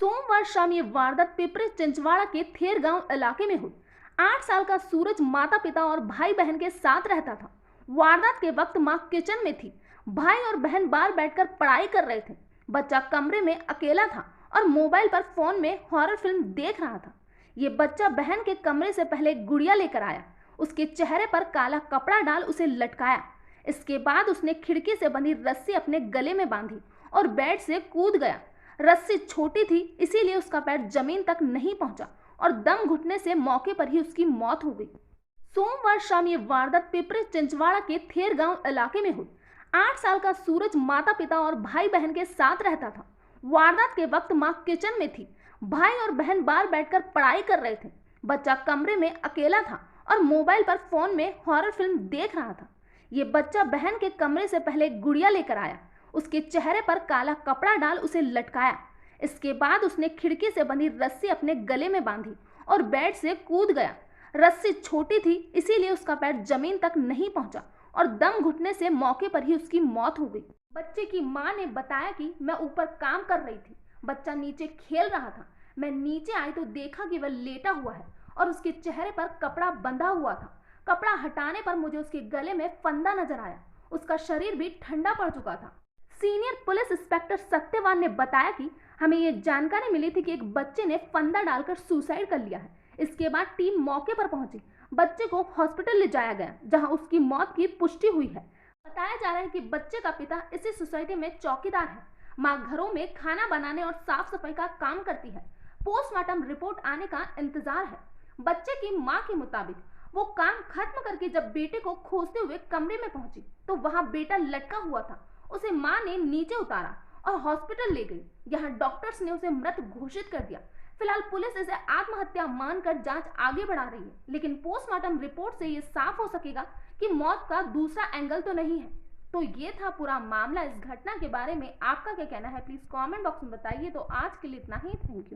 सोमवार शाम ये वारदात पिपरी चिंचवाड़ा के थेर गांव इलाके में हुई। 8 साल का सूरज माता पिता और भाई बहन के साथ रहता था। वारदात के वक्त मां किचन में थी। भाई और बहन बाहर बैठकर पढ़ाई कर रहे थे। बच्चा कमरे में अकेला था और मोबाइल पर फोन में हॉरर फिल्म देख रहा था। ये बच्चा बहन के कमरे से पहले एक गुड़िया लेकर आया। उसके चेहरे पर काला कपड़ा डाल उसे लटकाया। इसके बाद उसने खिड़की से बंधी रस्सी अपने गले में बांधी और बेड से कूद गया। रस्सी छोटी थी, इसीलिए उसका पैर जमीन तक नहीं पहुंचा और दम घुटने से मौके पर ही उसकी मौत हो गई। सोमवार शाम ये वारदात पिपरी चिंचवाड़ा के थेर गांव इलाके में हुई। 8 साल का सूरज माता पिता और भाई बहन के साथ रहता था। वारदात के वक्त मां किचन में थी। भाई और बहन बाहर बैठकर पढ़ाई कर रहे थे। बच्चा कमरे में अकेला था और मोबाइल पर फोन में हॉरर फिल्म देख रहा था। ये बच्चा बहन के कमरे से पहले एक गुड़िया लेकर आया। उसके चेहरे पर काला कपड़ा डाल उसे लटकाया। इसके बाद उसने खिड़की से बंधी रस्सी अपने गले में बांधी और बेड से कूद गया। रस्सी छोटी थी, इसीलिए उसका पैर जमीन तक नहीं पहुंचा और दम घुटने से मौके पर ही उसकी मौत हो गई। बच्चे की मां ने बताया कि मैं ऊपर काम कर रही थी, बच्चा नीचे खेल रहा था। मैं नीचे आई तो देखा कि वह लेटा हुआ है और उसके चेहरे पर कपड़ा बंधा हुआ था। कपड़ा हटाने पर मुझे उसके गले में फंदा नजर आया। उसका शरीर भी ठंडा पड़ चुका था। सीनियर पुलिस इंस्पेक्टर सत्यवान ने बताया कि हमें ये जानकारी मिली थी कि एक बच्चे ने फंदा डालकर सुसाइड कर लिया है। इसके बाद टीम मौके पर पहुंची। बच्चे को हॉस्पिटल ले जाया गया, जहां उसकी मौत की पुष्टि हुई है। बताया जा रहा है कि बच्चे का पिता इसी सोसाइटी में चौकीदार है। मां घरों में खाना बनाने और साफ सफाई का काम करती है। पोस्टमार्टम रिपोर्ट आने का इंतजार है। बच्चे की मां के मुताबिक वो काम खत्म करके जब बेटे को खोजते हुए कमरे में पहुंची तो वहां बेटा लटका हुआ था। उसे मां ने नीचे उतारा और हॉस्पिटल ले गई। यहाँ डॉक्टर्स ने उसे मृत घोषित कर दिया। फिलहाल पुलिस इसे आत्महत्या मानकर जांच आगे बढ़ा रही है, लेकिन पोस्टमार्टम रिपोर्ट से ये साफ हो सकेगा कि मौत का दूसरा एंगल तो नहीं है। तो ये था पूरा मामला। इस घटना के बारे में आपका क्या कहना है, प्लीज कमेंट बॉक्स में बताइए। तो आज के लिए इतना ही। Thank you.